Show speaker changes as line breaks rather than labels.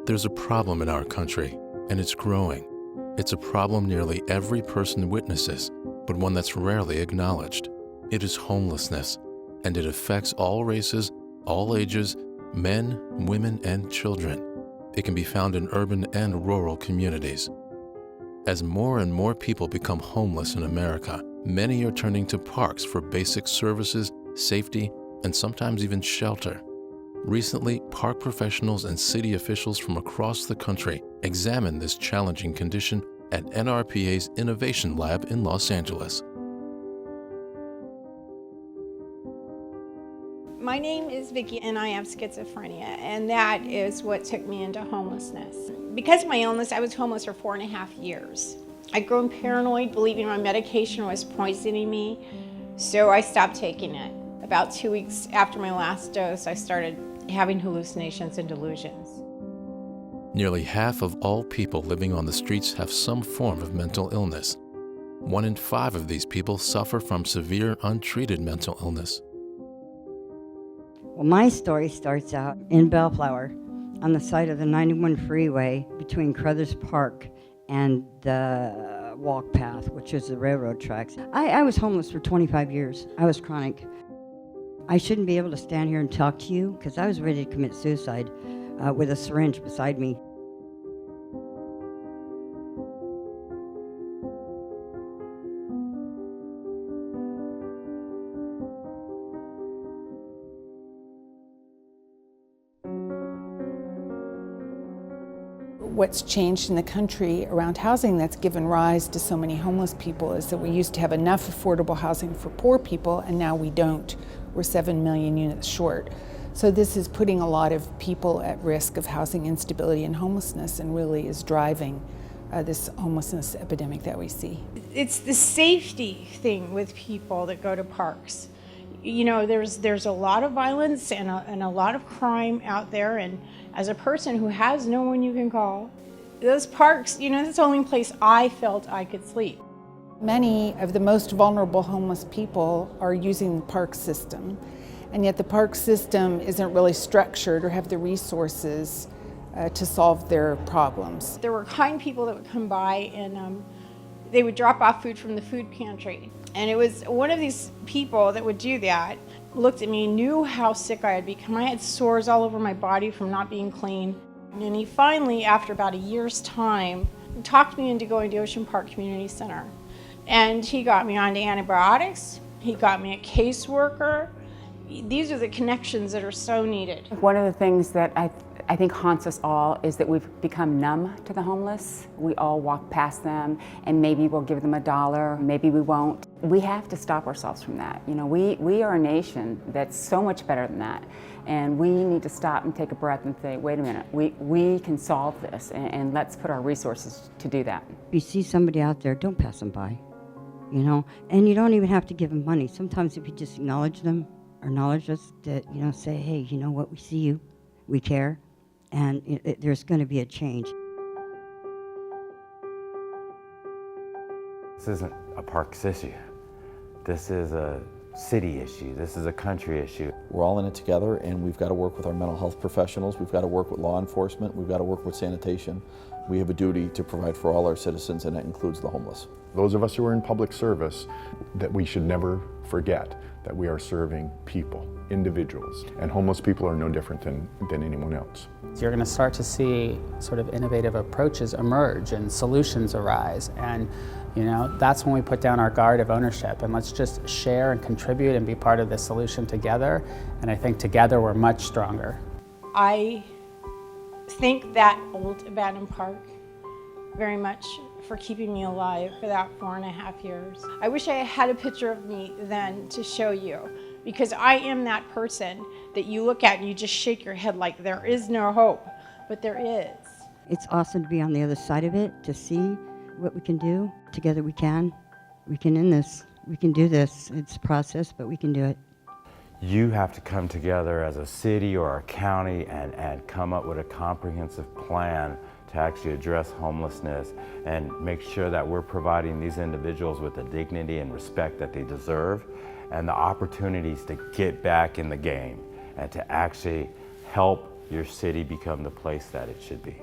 There's a problem in our country, and it's growing. It's a problem nearly every person witnesses, but one that's rarely acknowledged. It is homelessness, and it affects all races, all ages, men, women, and children. It can be found in urban and rural communities. As more and more people become homeless in America, many are turning to parks for basic services, safety, and sometimes even shelter. Recently, park professionals and city officials from across the country examined this challenging condition at NRPA's Innovation Lab in Los Angeles.
My name is Vicki and I have schizophrenia, and that is what took me into homelessness. Because of my illness, I was homeless for 4.5 years. I'd grown paranoid, believing my medication was poisoning me, so I stopped taking it. About 2 weeks after my last dose, I started having hallucinations and delusions.
Nearly half of all people living on the streets have some form of mental illness. 1 in 5 of these people suffer from severe, untreated mental illness.
Well, my story starts out in Bellflower on the side of the 91 freeway between Crothers Park and the walk path, which is the railroad tracks. I was homeless for 25 years. I was chronic. I shouldn't be able to stand here and talk to you because I was ready to commit suicide with a syringe beside me.
What's changed in the country around housing that's given rise to so many homeless people is that we used to have enough affordable housing for poor people, and now we don't. We're 7 million units short. So this is putting a lot of people at risk of housing instability and homelessness, and really is driving this homelessness epidemic that we see.
It's the safety thing with people that go to parks. You know, there's a lot of violence and a lot of crime out there, and as a person who has no one you can call, those parks, you know, that's the only place I felt I could sleep.
Many of the most vulnerable homeless people are using the park system, and yet the park system isn't really structured or have the resources to solve their problems.
There were kind people that would come by and they would drop off food from the food pantry. And it was one of these people that would do that, looked at me, knew how sick I had become. I had sores all over my body from not being clean. And he finally, after about a year's time, talked me into going to Ocean Park Community Center. And he got me onto antibiotics, he got me a caseworker. These are the connections that are so needed.
One of the things that I think haunts us all is that we've become numb to the homeless. We all walk past them and maybe we'll give them $1, maybe we won't. We have to stop ourselves from that. You know, we are a nation that's so much better than that. And we need to stop and take a breath and say, wait a minute, we can solve this, and let's put our resources to do that.
If you see somebody out there, don't pass them by, you know? And you don't even have to give them money. Sometimes if you just acknowledge them, or acknowledge us, that, you know, say, hey, you know what, we see you, we care, and there's going to be a change.
This isn't a parks issue. This is a city issue. This is a country issue.
We're all in it together, and we've got to work with our mental health professionals. We've got to work with law enforcement. We've got to work with sanitation. We have a duty to provide for all our citizens, and that includes the homeless.
Those of us who are in public service, that we should never forget that we are serving people, individuals, and homeless people are no different than anyone else.
You're going to start to see sort of innovative approaches emerge and solutions arise, and you know, that's when we put down our guard of ownership and let's just share and contribute and be part of the solution together, and I think together we're much stronger.
I thank that old abandoned park very much for keeping me alive for that 4.5 years. I wish I had a picture of me then to show you, because I am that person that you look at and you just shake your head like there is no hope, but there is.
It's awesome to be on the other side of it, to see what we can do. Together we can end this. We can do this. It's a process, but we can do it.
You have to come together as a city or a county and come up with a comprehensive plan to actually address homelessness and make sure that we're providing these individuals with the dignity and respect that they deserve and the opportunities to get back in the game and to actually help your city become the place that it should be.